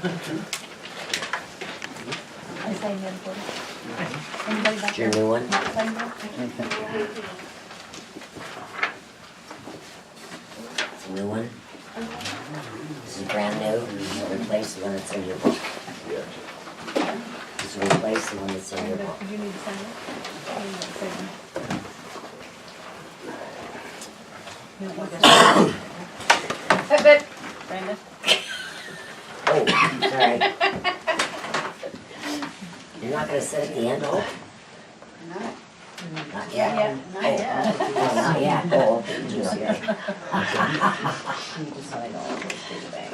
I signed in for it. Anybody back Your there? new one? Not signed in? It's a new one. This is brand new. Replace the one that's in your book. Just replace the one that's in your book. Did you need to sign it? You need to sign it. You don't want to- That's it. Brenda? Oh, sorry. You're not gonna sit at the end, oh? Not yet. Not yet. Oh, not yet. Oh, okay. You need to sign all of those for the bank.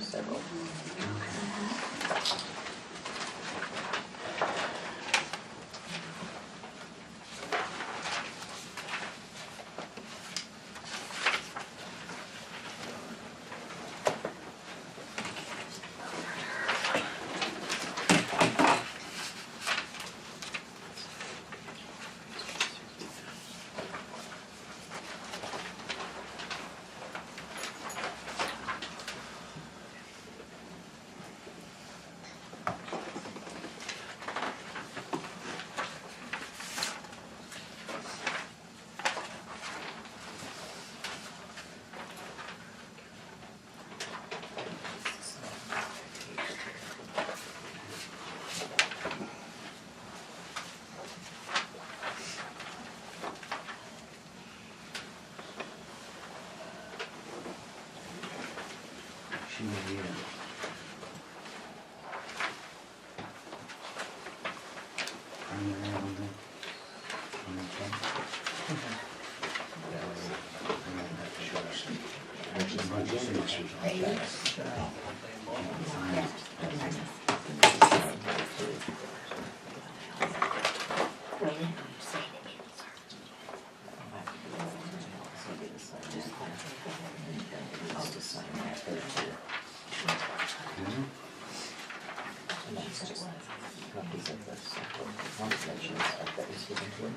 Several. She may be in. Primary on the tenth. That way, I'm gonna have to show us. There's a bunch of signatures on that. Mhm. And that's just copies of the sample conversations that was given to him.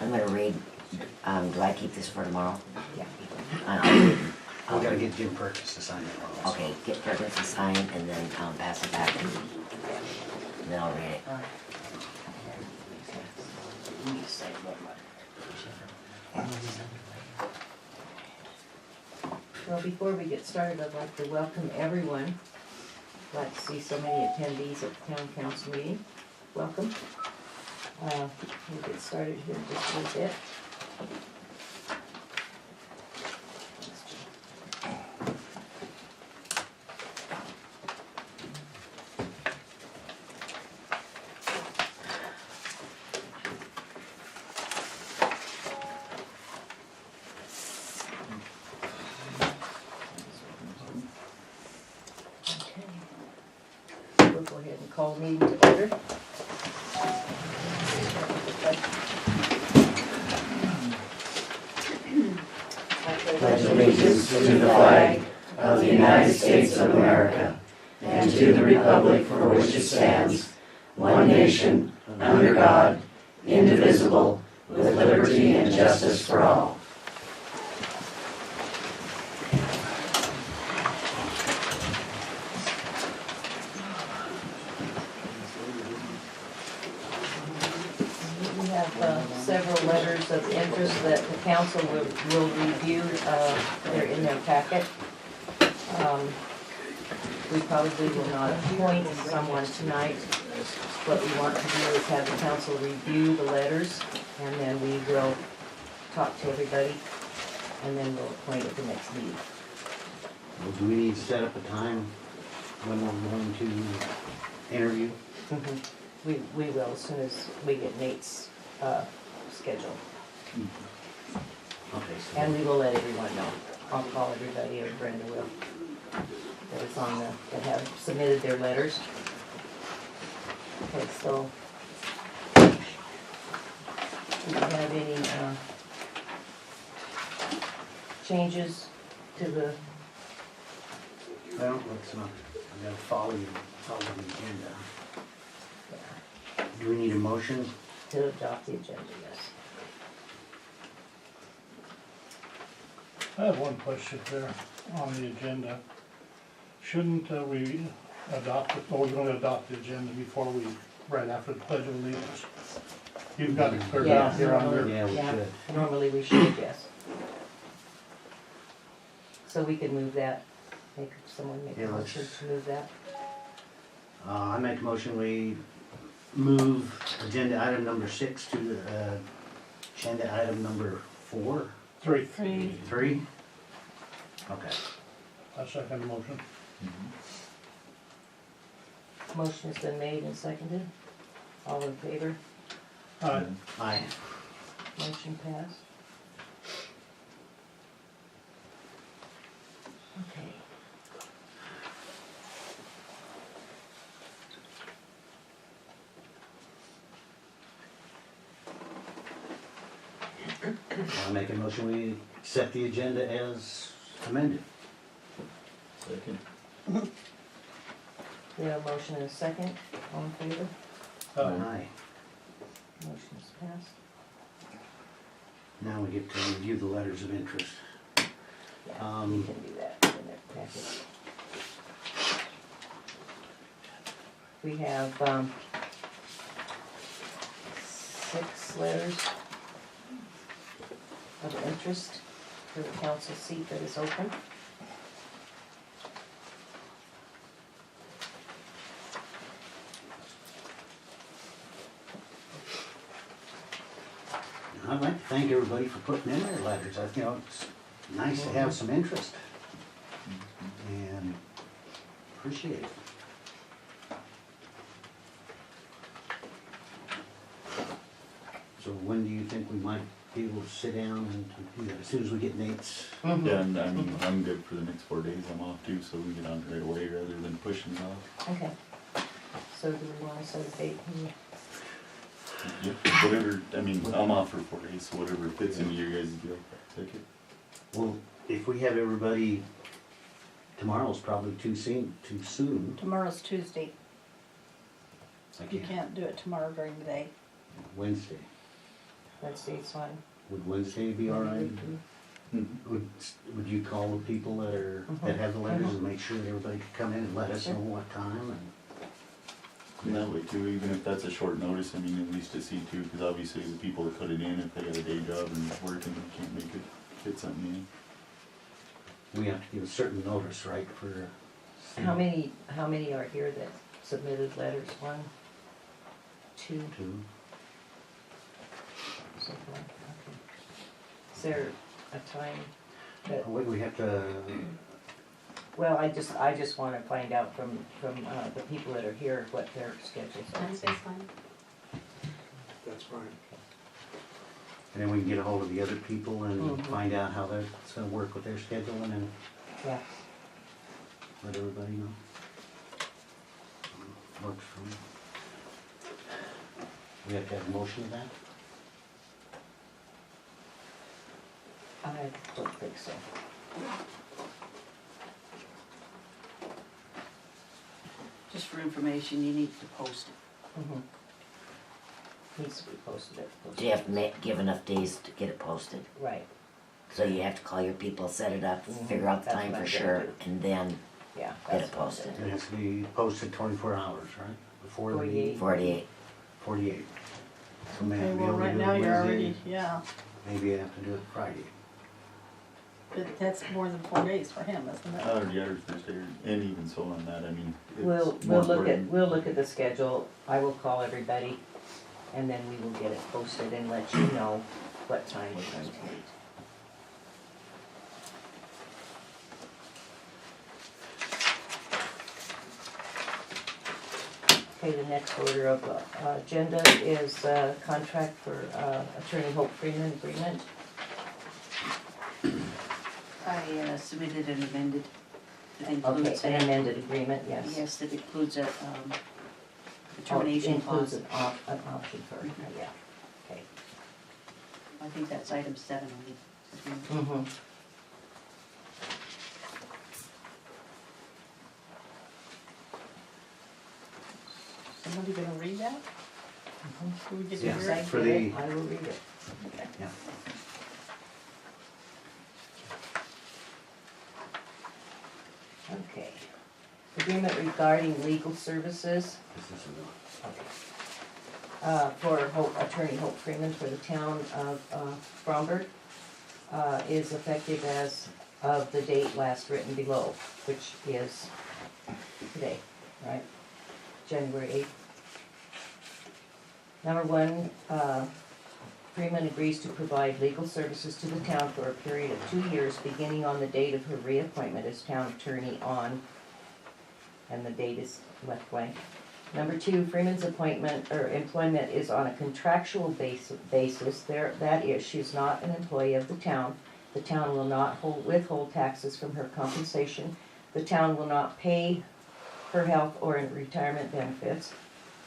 I'm gonna read, do I keep this for tomorrow? Yeah. We gotta get Jim Perkins to sign it. also. Okay, get Perkins to sign and then pass it back and then I'll read it. Well, before we get started, I'd like to welcome everyone. I'd like to see so many attendees at the town council meeting. Welcome. We'll get started here in just a little bit. We'll go ahead and call the meeting to order. Pledge allegiance to the flag of the United States of America and to the republic for which it stands, one nation, under God, indivisible, with liberty and justice for all. We have several letters of interest that the council will review. They're in their packet. We probably will not appoint someone tonight. What we want to do is have the council review the letters, and then we will talk to everybody, and then we'll appoint at the next meeting. Well, do we need to set up a time when we're going to interview? We will as soon as we get Nate's schedule. Okay, so And we will let everyone know. I'll call everybody, or Brenda will, that is on the, that have submitted their letters. Okay, so, do you have any changes to the, well, let's not, I gotta follow the agenda. Do we need a motion To adopt the agenda, yes. I have one question there on the agenda. Shouldn't we adopt, we're gonna adopt the agenda before we, right after the Pledge of Allegiance? You've got it cleared Yeah, up here on your, Yeah, we should. Normally we should, yes. So we can move that, someone make a Yeah, let's- motion to move that. I make a motion, we move agenda item number 6 to agenda item number 4, 3. 3? Okay. I second the motion. Motion has been made and seconded. All in favor? Aye. Aye. Motion passed. Okay. I make a motion, we accept the agenda as amended. Second. We have a motion and a second. All in favor? Aye. Motion is passed. Now we get to review the letters of interest. Yeah, we can do that in that packet. We have, 6 letters of interest for the council seat that is open. I'd like to thank everybody for putting in their letters. It's nice to have some interest. And appreciate it. So when do you think we might be able to sit down and, as soon as we get Nate's? Yeah, and I mean, I'm good for the next 4 days, I'm off too, so we get on it right away rather than pushing it off. Okay. So do we wanna set a date? Yep, whatever, I mean, I'm off for 4 days, so whatever fits into your guys' deal, take it. Well, if we have everybody, tomorrow's probably too soon. Tomorrow's Tuesday. I You can't do it tomorrow during the day. Wednesday. Wednesday's fine. Would Wednesday be all right? Would you call the people that have the letters and make sure that everybody could come in and let us know what time? And that way too, even if that's a short notice, I mean, at least to see too, because obviously the people that put it in, if they got a day job and working, they can't make it fit something in. We have to give a certain notice, right, for... How many are here that submitted letters? 1, 2, Two. so far? Okay. Is there a time that, We have to, well, I just wanna find out from the people that are here what their schedules are. Wednesday's fine. That's fine. and then we can get a hold of the other people and Mhm. find out how it's gonna work with their scheduling and Yeah, let everybody know. Works for me. We have to have a motion of that? I don't think so. Just for information, you need to post it. Mhm. Needs to be posted. Do you have to give enough days to get it posted? Right, So you have to call your people, set it up, figure out the That's time what for I'm sure, gonna do. and then yeah. get that's it what I'm posted. gonna It has to be posted 24 hours, right? Before the 48. 48. 48. So maybe Okay, be well, able to right do it now you're Wednesday, already, yeah, maybe I have to do it Friday. but that's more than 4 days for him, isn't it? Yeah, or Thursday, and even so on that, I mean, it's We'll more look important. at the schedule. I will call everybody, and then we will get it posted and let you know what time we're going to meet. Okay, the next order of agenda is contract for Attorney Hope Freeman agreement. I submitted an amended, that Okay, includes an a, amended agreement, yes. yes, that includes a Oh, termination includes clause. an option for, yeah, okay. I think that's item 7 on the agreement. Mm-hmm. Somebody gonna read that? Do we get to Yeah. hear it? Recite for it, the- I will read it. Okay. Yeah. Okay. Agreement regarding legal services. For Attorney Hope Freeman for the town of Bromberg, is effective as of the date last written below, which is today, right? January 8th. Number one, Freeman agrees to provide legal services to the town for a period of 2 years, beginning on the date of her reappointment as town attorney on, and the date is left blank. Number two, Freeman's appointment or employment is on a contractual basis. That is, she's not an employee of the town. The town will not withhold taxes from her compensation. The town will not pay her health or retirement benefits.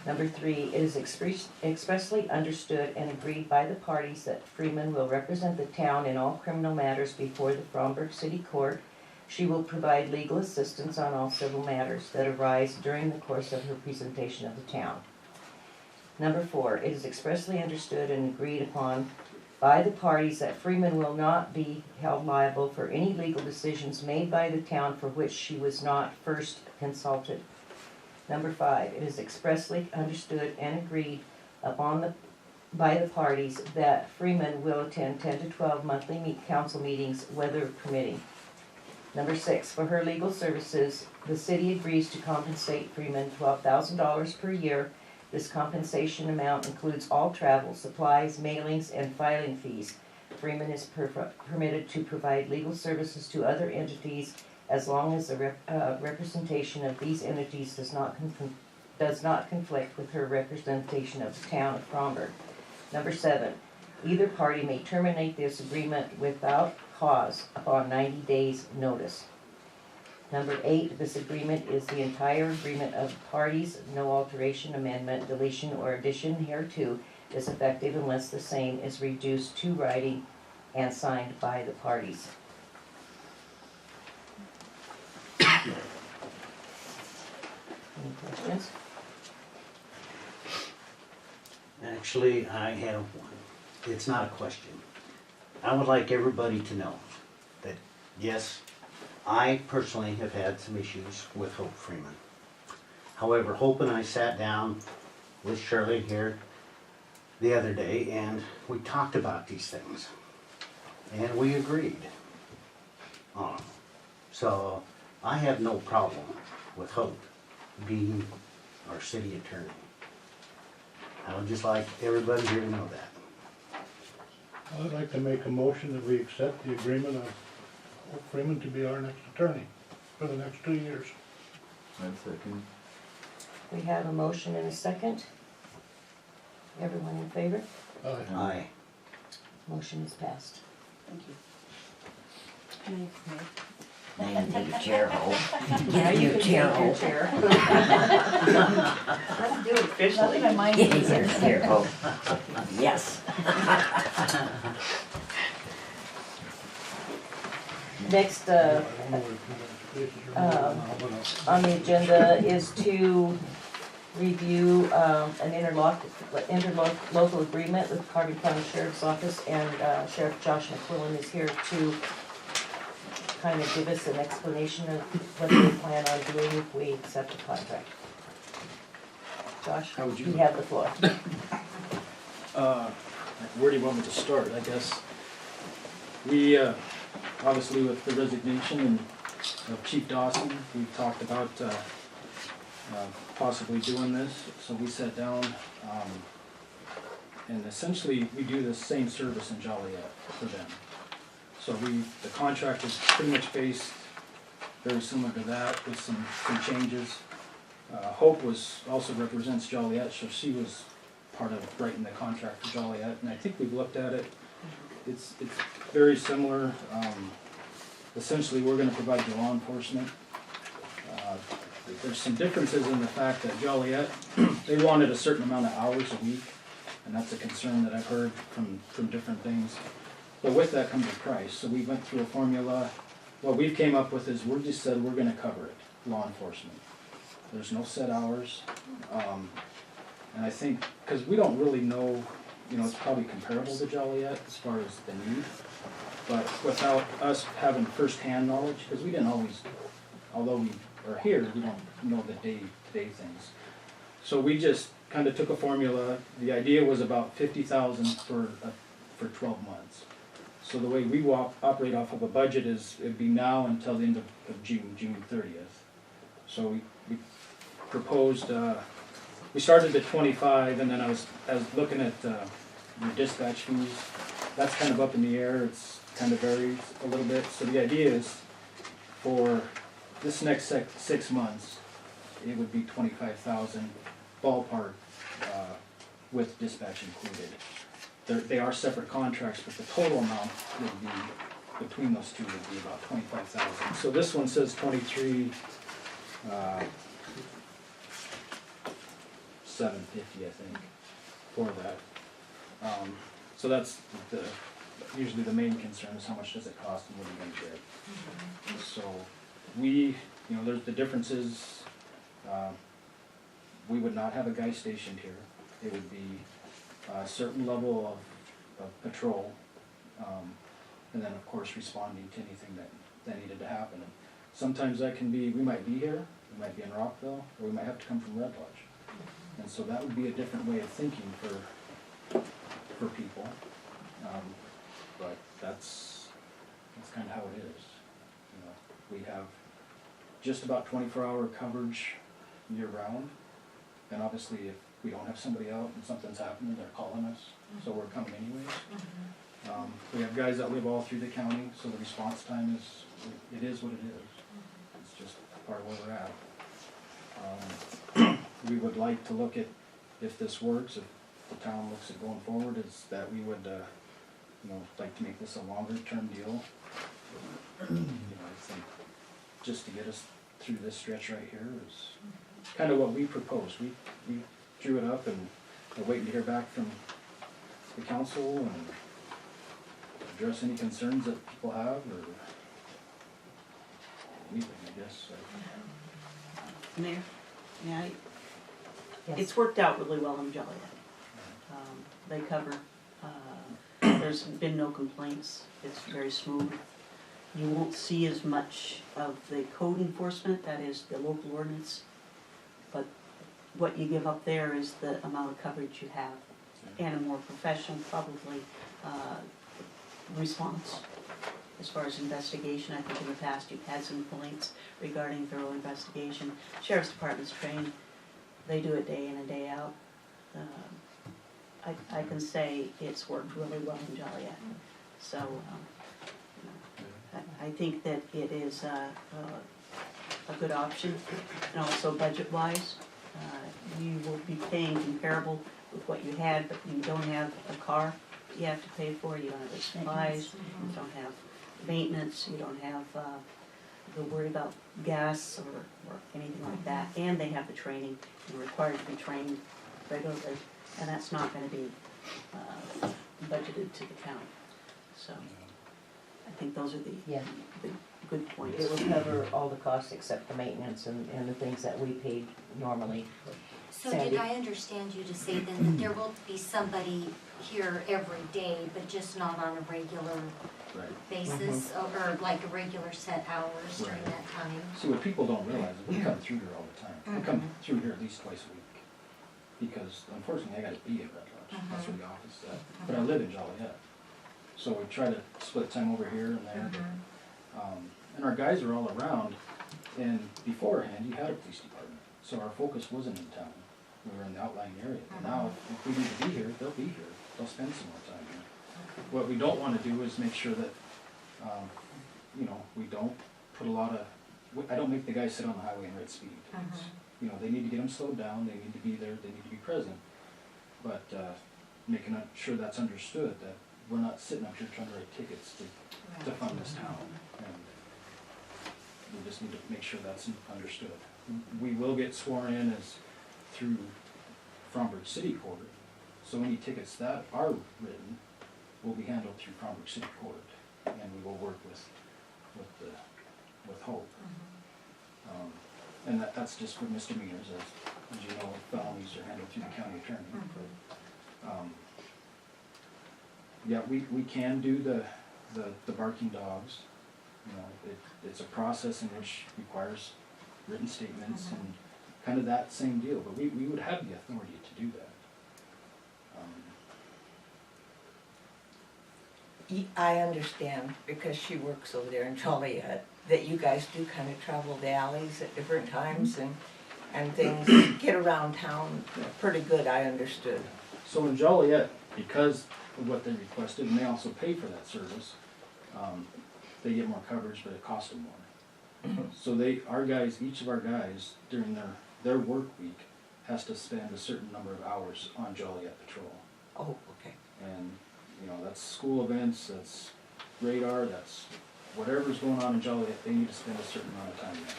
Number three, it is expressly understood and agreed by the parties that Freeman will represent the town in all criminal matters before the Bromberg City Court. She will provide legal assistance on all civil matters that arise during the course of her presentation of the town. Number four, it is expressly understood and agreed upon by the parties that Freeman will not be held liable for any legal decisions made by the town for which she was not first consulted. Number five, it is expressly understood and agreed upon by the parties that Freeman will attend 10 to 12 monthly council meetings, weather permitting. Number six, for her legal services, the city agrees to compensate Freeman $12,000 per year. This compensation amount includes all travel, supplies, mailings, and filing fees. Freeman is permitted to provide legal services to other entities as long as the representation of these entities does not conflict with her representation of the town of Bromberg. Number seven, either party may terminate this agreement without cause upon 90 days' notice. Number eight, this agreement is the entire agreement of the parties. No alteration, amendment, deletion, or addition hereto is effective unless the same is reduced to writing and signed by the parties. Any questions? Actually, I have one. It's not a question. I would like everybody to know that, yes, I personally have had some issues with Hope Freeman. However, Hope and I sat down with Shirley here the other day and we talked about these things. And we agreed on them. So I have no problem with Hope being our city attorney. I would just like everybody here to know that. I'd like to make a motion that we accept the agreement of Hope Freeman to be our next attorney for the next 2 years. One second. We have a motion and a second. Everyone in favor? Aye. Aye. Motion is passed. Thank you. Now you can take your chair home. Now you Your can chair take your home. chair. Let's do it officially. Not that I mind Yeah, being your here. chair home. Yes. Next, on the agenda is to review an interlocal agreement with Carbon County Sheriff's Office, and Sheriff Josh McQuillan is here to kind of give us an explanation of what they plan on doing if we accept the contract. Josh, How would you- you have the floor. Where do you want me to start, I guess? We, obviously with the resignation of Chief Dawson, we talked about possibly doing this, so we sat down, and essentially we do the same service in Joliet for them. So the contract is pretty much based very similar to that with some changes. Hope also represents Joliet, so she was part of writing the contract for Joliet, and I think we've looked at it. It's very similar. Essentially, we're gonna provide the law enforcement. There's some differences in the fact that Joliet, they wanted a certain amount of hours a week, and that's a concern that I've heard from different things. But with that comes a price, so we went through a formula. What we've came up with is, we're just said we're gonna cover it, law enforcement. There's no set hours. And I think, because we don't really know, you know, it's probably comparable to Joliet as far as the need, but without us having firsthand knowledge, because we didn't always, although we are here, we don't know the day-to-day things. So we just kind of took a formula. The idea was about 50,000 for 12 months. So the way we operate off of a budget is, it'd be now until the end of June 30th. So we proposed, we started at 25, and then I was looking at your dispatch fees. That's kind of up in the air. It's kind of varies a little bit. So the idea is for this next 6 months, it would be 25,000 ballpark with dispatch included. They are separate contracts, but the total amount would be, between those two, would be about 25,000. So this one says 23, 750, I think, for that. So that's usually the main concern is how much does it cost and what are you going to get. So we, you know, there's the differences. We would not have a guy stationed here. It would be a certain level of patrol, and then of course responding to anything that needed to happen. And sometimes that can be, we might be here, we might be in Rockville, or we might have to come from Red Lodge. And so that would be a different way of thinking for people. But that's kind of how it is. You know, we have just about 24-hour coverage year-round, and obviously if we don't have somebody out and something's happening, they're calling us, so we're coming anyways. We have guys that live all through the county, so the response time is, it is what it is. It's just part of where we're at. We would like to look at, if this works, if the town looks at going forward, is that we would, you know, like to make this a longer term deal. You know, I think just to get us through this stretch right here is kind of what we proposed. We drew it up and we're waiting to hear back from the council and address any concerns that people have or anything, I guess. Mayor, yeah, Yes. it's worked out really well in Joliet. They cover, there's been no complaints, it's very smooth. You won't see as much of the code enforcement, that is the local ordinance, but what you give up there is the amount of coverage you have and a more professional, probably, response. As far as investigation, I think in the past you've had some complaints regarding thorough investigation. Sheriff's Department's trained, they do it day in and day out. I can say it's worked really well in Joliet. So, I think that it is a good option. And also budget-wise, you will be paying comparable with what you had, but you don't have a car you have to pay for, you don't have the supplies, you don't have maintenance, you don't have the worry about gas or anything like that. And they have the training, you're required to be trained regularly, and that's not gonna be budgeted to the county. So, I think those are the Yeah. good points. It will cover all the costs except the maintenance and the things that we paid normally. So Sandy? did I understand you to say then that there will be somebody here every day, but just not on a regular Right. basis, or like a regular set hours during Right. that time? See, what people don't realize is we come through here all the time. We come through here at least twice a week. Because unfortunately, I gotta be at Red Lodge, that's where the office is at. But I live in Joliet. So we try to split time over here and there. And our guys are all around. And beforehand, you had a police department. So our focus wasn't in town. We were in the outlying area. But now, if we need to be here, they'll be here. They'll spend some more time here. What we don't wanna do is make sure that, you know, we don't put a lot of, I don't make the guys sit on the highway and ride speed. It's, you know, they need to get them slowed down, they need to be there, they need to be present. But making sure that's understood, that we're not sitting up here trying to write tickets to fund this town. And we just need to make sure that's understood. We will get sworn in as through Fromberg City Court, so any tickets that are written will be handled through Fromberg City Court, and we will work with Hope. And that's just for misdemeanors, as you know, felonies are handled through the county attorney. But, yeah, we can do the barking dogs. You know, it's a process in which requires written statements and kind of that same deal, but we would have the authority to do that. I understand, because she works over there in Joliet, that you guys do kind of travel the alleys at different times and things, get around town pretty good, I understood. So in Joliet, because of what they requested, and they also pay for that service, they get more coverage, but it costs them more. So our guys, each of our guys, during their work week, has to spend a certain number of hours on Joliet patrol. Oh, okay. And, you know, that's school events, that's radar, that's whatever's going on in Joliet, they need to spend a certain amount of time there.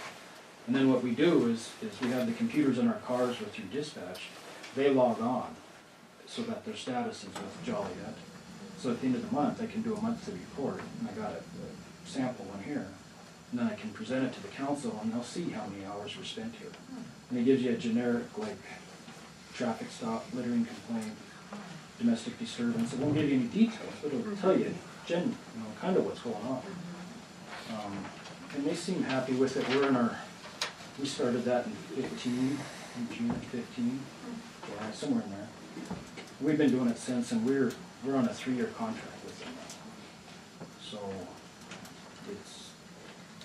And then what we do is we have the computers in our cars or through dispatch, they log on so that their status is with Joliet. So at the end of the month, I can do a monthly report, and I got a sample one here. And then I can present it to the council, and they'll see how many hours were spent here. And it gives you a generic, like, traffic stop, littering complaint, domestic disturbance. It won't give you any details, but it'll tell you, kind of what's going on. And they seem happy with it. We started that in 15, in June 15, yeah, somewhere in there. We've been doing it since, and we're on a 3-year contract with them now. So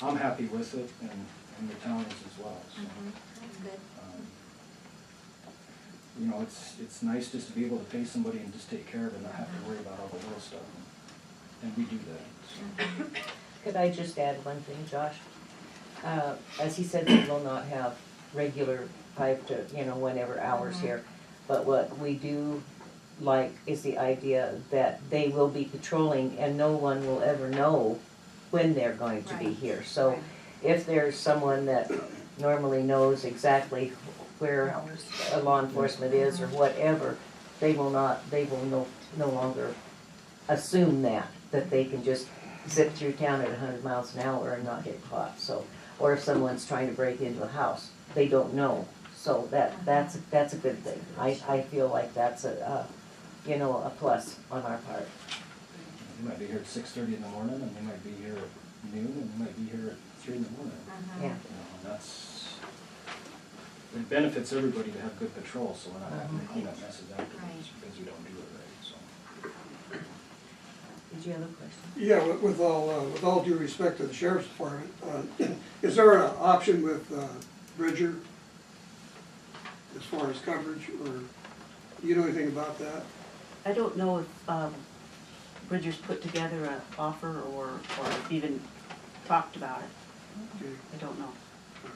I'm happy with it, and the town is as well. So, That's good. you know, it's nice just to be able to pay somebody and just take care of it and not have to worry about all the little stuff. And we do that. So. Could I just add one thing, Josh? As he said, we will not have regular 5 to, whenever hours here. But what we do like is the idea that they will be patrolling and no one will ever know when they're going to be Right. here. So Right. if there's someone that normally knows exactly where a law enforcement is or whatever, they will no longer assume that they can just zip through town at 100 miles an hour and not get caught. So, or if someone's trying to break into a house, they don't know. So that's a good thing. I feel like that's a plus on our part. They might be here at 6:30 in the morning, and they might be here at noon, and they might be here at 3 in the morning. Yeah. And it benefits everybody to have good patrol, so we're not having to clean up messes afterwards because we don't do it right, so. Did you have a question? Yeah, with all due respect to the sheriff's department, is there an option with Bridger as far as coverage, or do you know anything about that? I don't know if Bridger's put together an offer or even talked about it. Okay, I don't know. all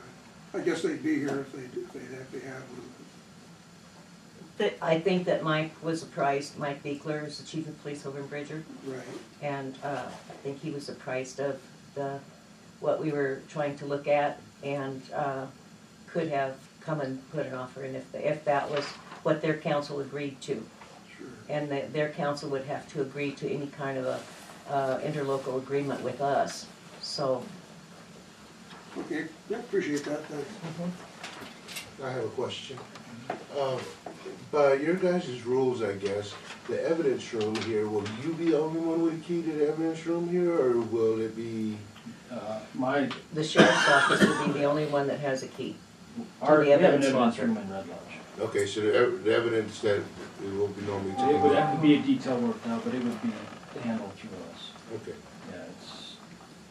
right. I guess they'd be here if they have one. I think that Mike Beekler is the chief of police over in Bridger, Right. and I think he was apprised of what we were trying to look at, and could have come and put an offer in if that was what their council agreed to. Sure. And their council would have to agree to any kind of a interlocal agreement with us, so. Okay, yeah, appreciate that, thanks. I have a question. By your guys' rules, I guess, the evidence room here, will you be the only one with a key to the evidence room here, or will it be? The sheriff's office would be the only one that has a key. We have an evidence evidence locker. room in Red Lodge. Okay, so the evidence that it will be normally It taken. would have to be a detail worked out, but it would be handled through us. Okay. Yeah,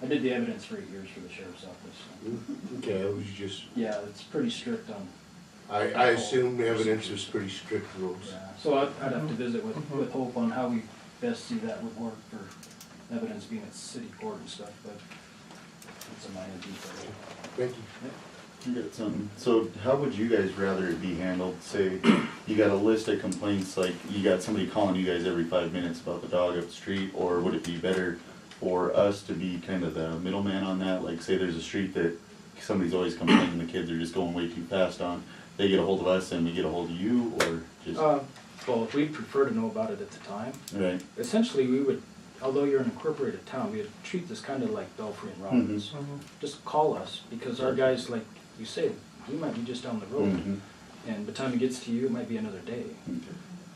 I did the evidence for 8 years for the sheriff's office. So. Okay, I was just, Yeah, it's pretty strict on. I assume the evidence is pretty strict rules. Yeah, so I'd have to visit with Hope on how we best see that would work for evidence being at city court and stuff, but it's a minor detail. Thank you. I got something. So how would you guys rather it be handled? Say you got a list of complaints, like you got somebody calling you guys every 5 minutes about the dog up the street, or would it be better for us to be kind of the middleman on that? Like say there's a street that somebody's always complaining the kids are just going way too fast on. They get a hold of us and we get a hold of you, or just? Well, we'd prefer to know about it at the time. Right. Essentially, we would, although you're an incorporated town, we would treat this kind of like Belfry and Robbins. Mhm. Just call us, because our guys, like you say, he might be just down the road. Mhm. And by the time he gets to you, it might be another day.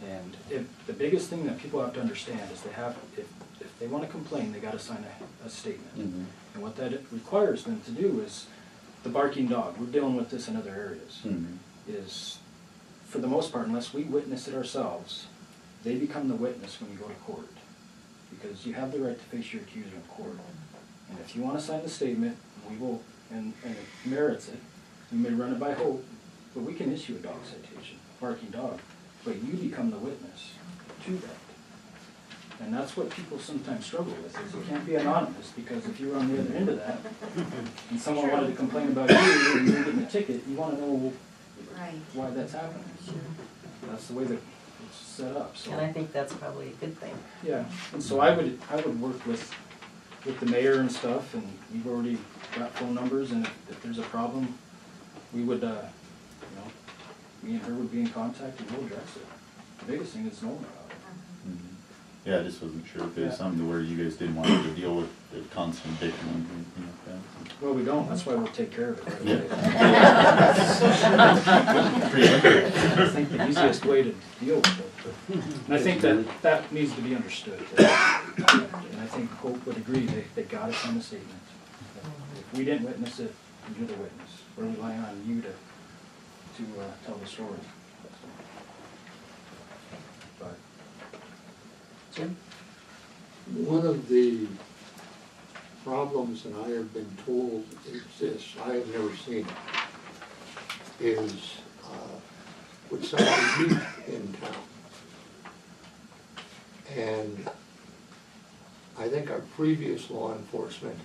And the biggest thing that people have to understand is if they want to complain, they got to sign a statement. Mhm. And what that requires them to do is, the barking dog, we're dealing with this in other areas, Mhm. is, for the most part, unless we witness it ourselves, they become the witness when you go to court. Because you have the right to face your accuser in court. And if you want to sign the statement, we will, and it merits it, you may run it by Hope, but we can issue a dog citation, barking dog, but you become the witness to that. And that's what people sometimes struggle with, is you can't be anonymous, because if you're on the other end of that, and someone wanted to complain about you and you're getting a ticket, you want to know Right. why that's happening. That's the way that it's set up, so. And I think that's probably a good thing. Yeah, and so I would work with the mayor and stuff, and we've already got phone numbers, and if there's a problem, we would, me and her would be in contact and we'll address it. The biggest thing is knowing about it. Mhm. Yeah, I just wasn't sure if it was Yeah. something to where you guys didn't want to deal with the constant bickering and anything like that. Well, we don't, that's why we'll take care of it right away. I think the easiest way to deal with it, and I think that needs to be understood. And I think Hope would agree, they got us on the statement. If we didn't witness it, you're the witness. We're relying on you to tell the story. But, Jim? One of the problems that I have been told exists, I have never seen it, is with some of the youth in town. And I think our previous law enforcement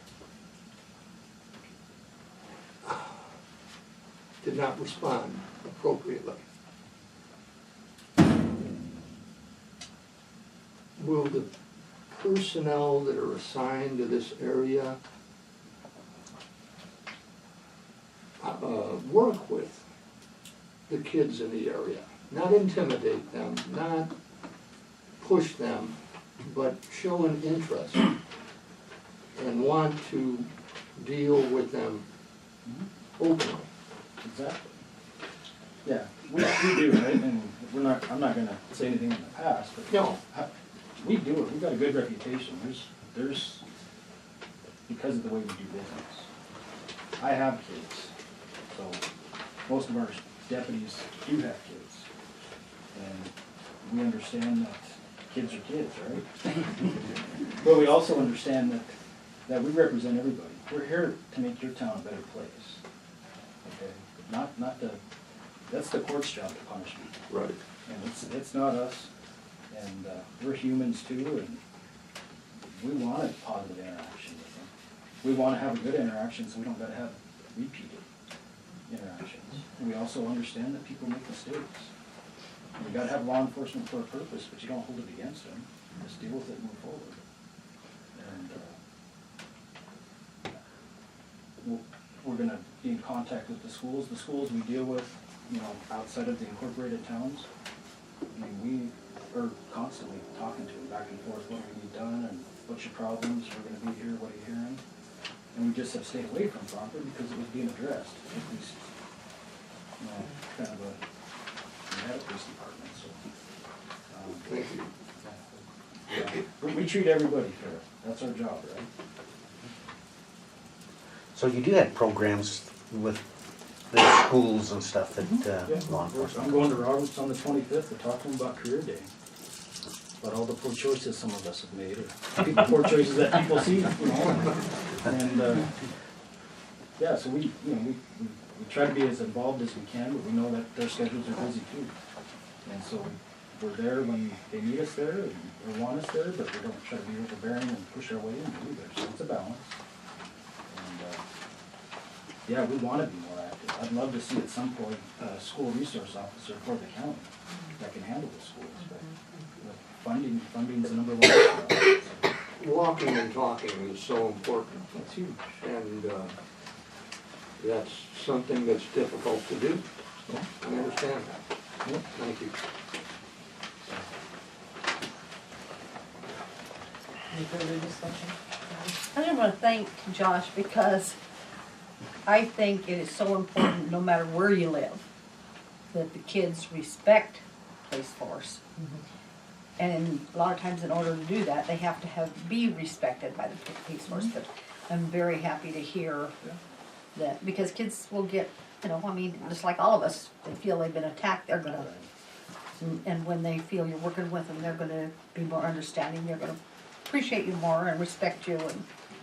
did not respond appropriately. Will the personnel that are assigned to this area work with the kids in the area? Not intimidate them, not push them, but show an interest and want to deal with them openly. Exactly. Yeah, we do, right? And I'm not gonna say anything in the past, but. No. We do it, we've got a good reputation, there's, because of the way we do business. I have kids, so most of our deputies do have kids. And we understand that kids are kids, right? But we also understand that we represent everybody. We're here to make your town a better place. Okay? Not that's the court's job to punish people. Right. And it's not us. And we're humans too, and we want a positive interaction with them. We want to have a good interaction, so we don't got to have repeated interactions. And we also understand that people make mistakes. And we got to have law enforcement for a purpose, but you don't hold it against them. Just deal with it and move forward. And we're going to be in contact with the schools. The schools we deal with, outside of the incorporated towns, I mean, we are constantly talking to them back and forth, what we need done, and what's your problems, we're gonna be here, what are you hearing? And we just have stayed away from Crawford because it was being addressed, at least, kind of we had a police department, so. Thank you. Yeah. We treat everybody fair, that's our job, right? So you do have programs with the schools and stuff that law I'm enforcement. going to Roberts on the 25th to talk to them about Career Day. About all the poor choices some of us have made, or poor choices that people see, And, yeah, so we try to be as involved as we can, but we know that their schedules are busy too. And so we're there when they need us there, or want us there, but we don't try to be overbearing and push our way in either, so it's a balance. And, yeah, we want to be more active. I'd love to see at some point a school resource officer for the county that can handle the schools, but funding's the number one. Walking and talking is so important. That's huge. And that's something that's difficult to do. Yeah. I understand that. Yeah. Thank you. Any further discussion? I just want to thank Josh because I think it is so important, no matter where you live, that the kids respect police force. And a lot of times in order to do that, they have to be respected by the police force, but I'm very happy to hear that, because kids will get, you know, I mean, just like all of us, they feel they've been attacked, they're gonna, and when they feel you're working with them, they're gonna be more understanding, they're gonna appreciate you more and respect you,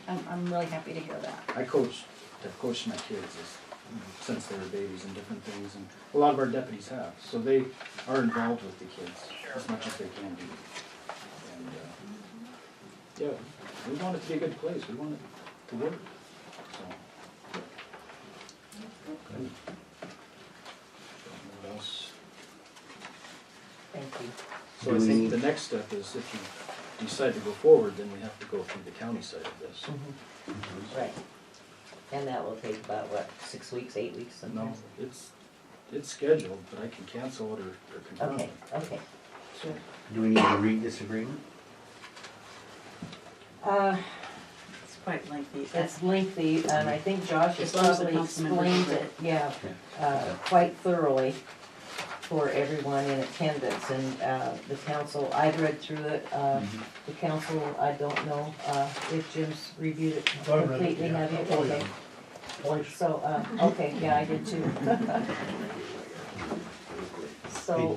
and I'm really happy to hear that. I've coached my kids since they were babies and different things, and a lot of our deputies have, so they are involved with the kids as much as they can be. And, yeah, we want it to be a good place, we want it to work, so. What else? Thank you. So I think the next step is if you decide to go forward, then we have to go through the county side of this. Right. And that will take about, what, 6 weeks, 8 weeks, something? No, it's scheduled, but I can cancel it or confirm Okay, it. okay, sure. Do we need to read this agreement? It's quite lengthy. It's lengthy, and I think Josh has As long as the probably council members explained read it, yeah, quite thoroughly for everyone in attendance, and the council, I've read through it, the council, I don't know if Jim's reviewed it I read it, completely, yeah. have you? Oh, yeah. Okay. Twice. So, okay, yeah, I did too. So,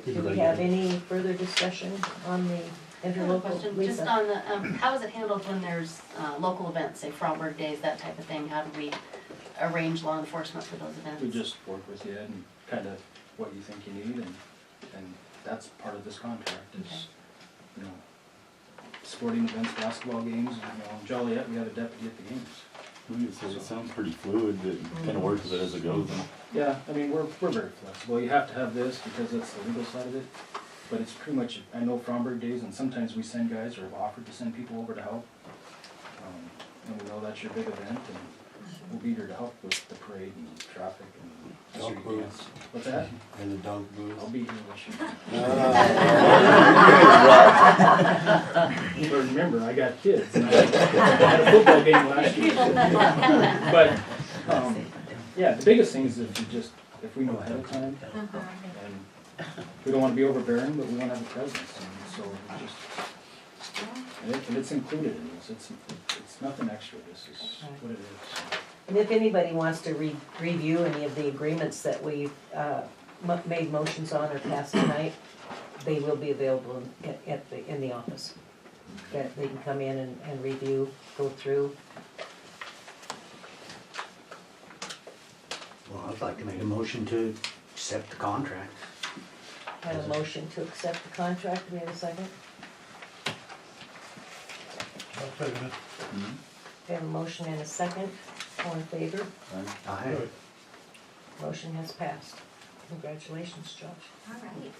do we have any further discussion on the interlocal? Question, Lisa? just on the, how is it handled when there's local events, say Frauenburg Days, that type of thing? How do we arrange law enforcement for those events? We just work with you and kind of what you think you need, and that's part of this contract is, you know, sporting events, basketball games, you know, in Joliet, we have a deputy at the games. It sounds pretty fluid, that kind of work with it as it goes. Yeah, I mean, we're very flexible. You have to have this because that's the legal side of it. But it's pretty much, I know Frauenburg Days, and sometimes we send guys or have offered to send people over to help. And we know that's your big event, and we'll be here to help with the parade and traffic and street dance. What's that? And the dog booth. I'll be here with you. But remember, I got kids, and I had a football game last year. But, yeah, the biggest thing is if we know ahead of time, and we don't want to be overbearing, but we want to have a presence, and so we just, and it's included in this, it's nothing extra, this is what it is. And if anybody wants to review any of the agreements that we've made motions on or passed tonight, they will be available in the office. That they can come in and review, go through. Well, I'd like to make a motion to accept the contract. Have a motion to accept the contract, we have a second? I'll second it. We have a motion and a second, all in favor? Aye. Motion has passed. Congratulations, Josh. All right.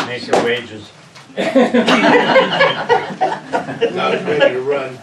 Make your wages. Not ready to run.